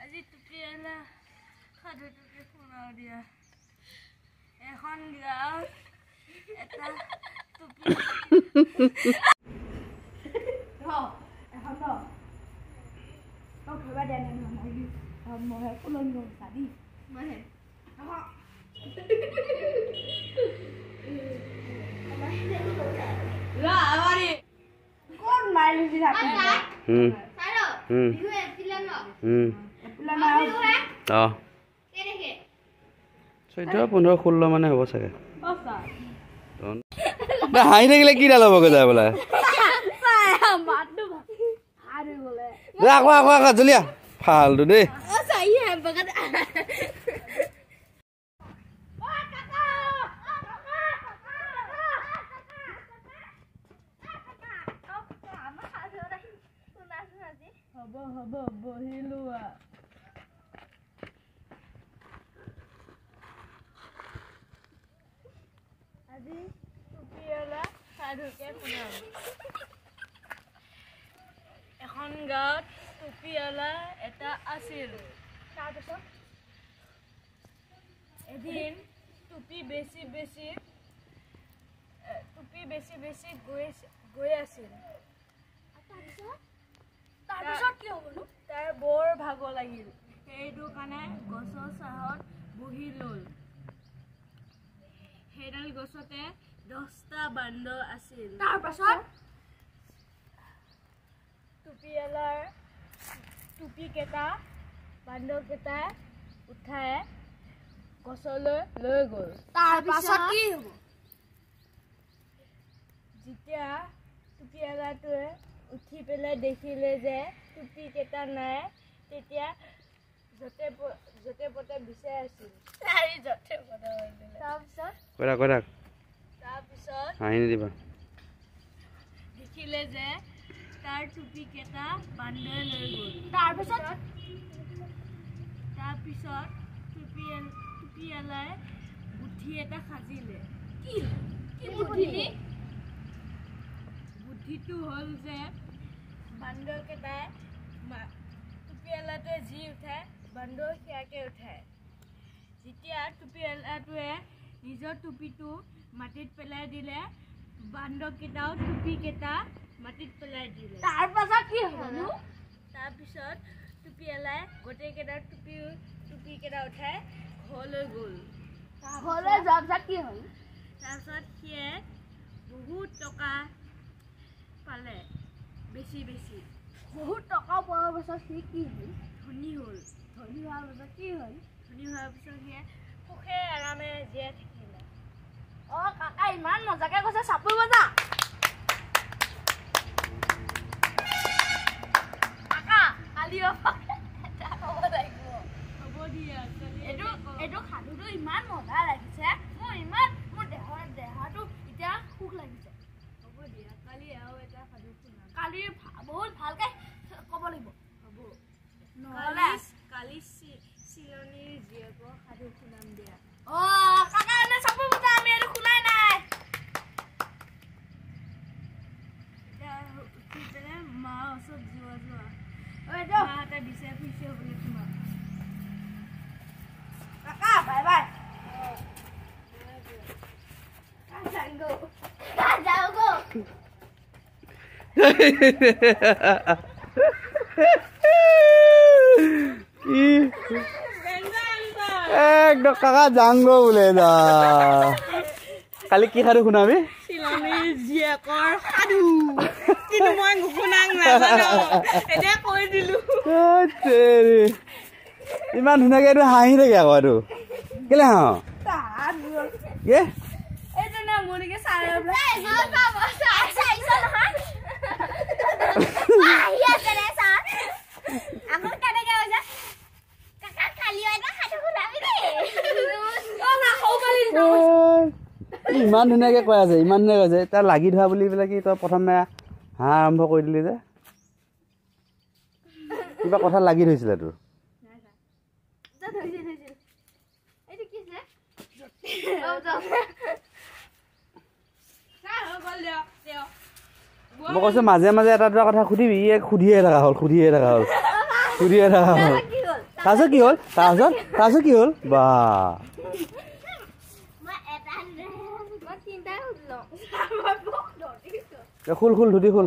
আজি টুপিয়ালা সাধু টুপি শুনাও দিয়া এখন গাঁৱত এটা টুপি এখন ঘৰবা দিয়া নাই মই ফুলন গ'ল চাবি মানে কোন মাইলুজি থাকে অ 14-15-16 মানে হ'ব চাগে হাঁহি থাকিলে কি ডাল হ'বগৈ যায় বোলে আকৌ জলিয়া ফালটো দেই হ'ব বহিলো আজি টুপিয়ালা সাধুকে শুনাম এখন গাঁৱত টুপিয়ালা এটা আছিল তাৰপিছত এদিন টুপি বেছি গৈ আছিল তাৰপিছত কি হ'বনো তাৰ বৰ ভাগৰ লাগিল সেইটো কাৰণে গছৰ ছাঁত বহি ল'ল সেইডাল গছতে 10টা বান্দৰ আছিল তাৰপাছত টুপিয়ালাৰ টুপিকেইটা বান্দৰকেইটা উঠাই গছলৈ লৈ গ'ল তাৰপাছত কি হ'ব যেতিয়া টুপিয়ালাটোৱে উঠি পেলাই দেখিলে যে টুপিকেইটা নাই তেতিয়া য'তে পতে বিচাৰি আছিল তাৰপিছত দেখিলে যে তাৰ টুপিকেইটা বান্দৰে লৈ গ'ল তাৰপিছত টুপিয়ালাই বুদ্ধি এটা সাজিলে কি বুদ্ধিটো হ'ল যে বান্দৰকেইটাই টুপিয়ালাটোৱে যি উঠায় বান্দৰ সেয়াকে উঠায় যেতিয়া টুপিয়ালাটোৱে নিজৰ টুপিটো মাটিত পেলাই দিলে বান্দৰকেইটাও টুপিকেইটা মাটিত পেলাই দিলে তাৰপাছত কি হ'বনো তাৰপিছত টুপিয়ালাই গোটেইকেইটা টুপিকেইটা উঠাই ঘৰলৈ গ'ল ঘৰলৈ যোৱাৰ পিছত কি হ'ল তাৰপিছত সিয়ে বহুত টকা পালে বেছি বহুত টকা পোৱাৰ পিছত সি কি হ'ল ধনী হোৱাৰ পিছত কি হ'ল ধনী হোৱাৰ পিছত সি সুখে আৰামে জীয়াই থাকিলে কাকা ইমান মজাকে কৈছে চাপৰি বজা কাকা কালি হ'ব দিয়া এইটো সাধুটো ইমান মজা লাগিছে মোৰ দেহাটো এতিয়া সুখ লাগিছে হ'ব দিয়া কালি আৰু এটা সাধু শুনাম কালি বহুত ভালকে ক'ব লাগিব হ'ব নহ'লে কালি চিলনীৰ জীয়েকৰ সাধু শুনাম দিয়া কাকা এনে চাপৰি বজা আমি এইটো শুনাই নাই এতিয়া উঠি পেলাই মাৰ ওচৰত যোৱা মাহঁতে বিচাৰি ফুৰিছে বুলি তোমাক কাকা বাই বাই একদম কাকা যাংগো বোলে না কালি কি সাধু শুনাবি চিলনীৰ জীয়েকৰ সাধু কিন্তু মই নুশুনাং নাজানো এতিয়া কৈ দিলো ইমান ধুনীয়াকে এইটো হাঁহি থাকে আকৌ এইটো কেলে হাঁহ ইমান ধুনীয়াকে কৈ আছে ইমান ধুনীয়াকে কৈছে তাৰ লাগি ধৰা বুলি পেলাই কি তই প্ৰথমে হাঁহ আৰম্ভ কৰি দিলি যে কিবা কথা লাগি ধৰিছিলে তোৰ মই কৈছোঁ মাজে মাজে এটা দুটা কথা সুধিবি ই সুধিয়ে থকা হ'ল তাৰপিছত কি হ'ল তাৰপিছত কি হ'ল বা খুল ধুতি খুল